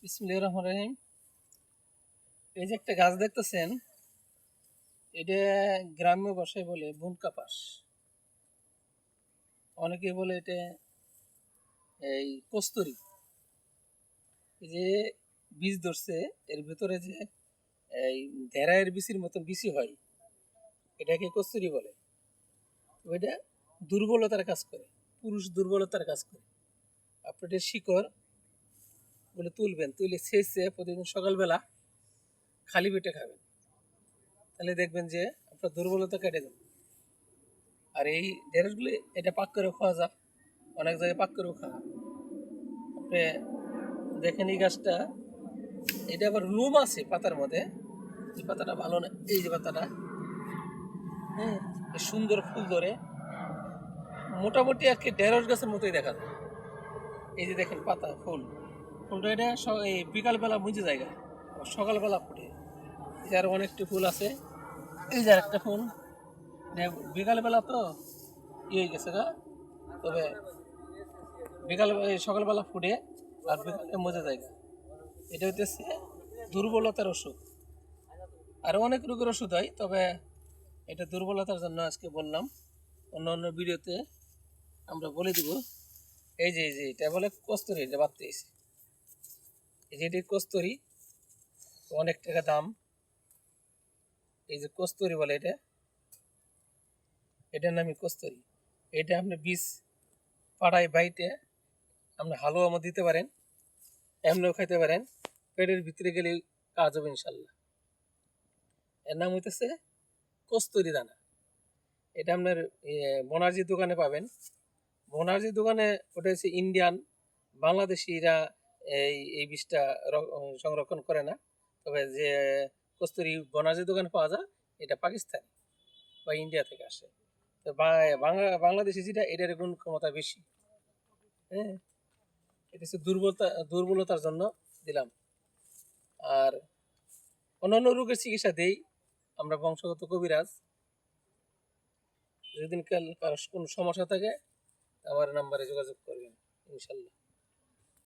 বিসমিল্লাহির রহমানির রহিম। এই যে একটা গাছ দেখতেছেন, এটা গ্রাম্য ভাষায় বলে বনকাপাস। অনেকে বলে এটা এই কস্তুরী। এই যে বীজ ধরছে, এর ভিতরে যে এই ঢেঁড়ায়ের বিচির মতন বিচি হয়, এটাকে কস্তুরী বলে। ওইটা দুর্বলতার কাজ করে, পুরুষ দুর্বলতার কাজ করে। আপনি এটা শিকড় বলে তুলবেন, তুলে ছেঁচে প্রতিদিন সকালবেলা খালি পেটে খাবেন, তাহলে দেখবেন যে আপনার দুর্বলতা কেটে যাবে। আর এই ঢেঁড়সগুলি এটা পাক করে খাওয়া যায়, অনেক জায়গায় পাক করেও খাওয়া। আপনি দেখেন এই গাছটা, এটা আবার লুম আছে পাতার মধ্যে। এই পাতাটা ভালো না, এই যে পাতাটা, হ্যাঁ, সুন্দর ফুল ধরে, মোটামুটি আর কি ঢেঁড়স গাছের মতোই দেখা যায়। এই যে দেখেন পাতা ফুল, ফুলটা এটা এই বিকালবেলা মুজে জায়গা, সকালবেলা ফুটে। এই যে আরো অনেকটি ফুল আছে, এই যে একটা ফুল বিকালবেলা তো হয়ে গেছে গা, তবে বিকাল সকালবেলা ফুটে আর বিকালে মজা জায়গা। এটা হইতেছে দুর্বলতার ওষুধ। আরও অনেক রোগের ওষুধ হয়, তবে এটা দুর্বলতার জন্য আজকে বললাম। অন্য অন্য ভিডিওতে আমরা বলে দিব। এই যে এটা বলে কস্তুরি, এটা বাড়তে এসে এই যে এটি কস্তুরি, অনেক টাকা দাম। এই যে কস্তুরি বলে এটা, এটার নামই কস্তুরি। এটা আপনি বীজ পাড়ায় বাইটে আপনি হালুয়া মধ্যে দিতে পারেন, এমনিও খাইতে পারেন, পেটের ভিতরে গেলে কাজ হবে ইনশাল্লাহ। এর নাম হইতেছে কস্তুরি দানা। এটা আপনার বনার্জির দোকানে পাবেন। বনার্জির দোকানে ওটা হচ্ছে ইন্ডিয়ান, বাংলাদেশিরা এই বীজটা সংরক্ষণ করে না। তবে যে কস্তুরি বনার্জির দোকানে পাওয়া যায়, এটা পাকিস্তানি বা ইন্ডিয়া থেকে আসে। তো বাংলাদেশি যেটা, এটার গুণ ক্ষমতা বেশি। হ্যাঁ, এটা হচ্ছে দুর্বলতার জন্য দিলাম। আর অন্যান্য রোগের চিকিৎসা দেই আমরা, বংশগত কবিরাজ। যদি কারো কোনো সমস্যা থাকে আমার নাম্বারে যোগাযোগ করবেন ইনশাল্লাহ।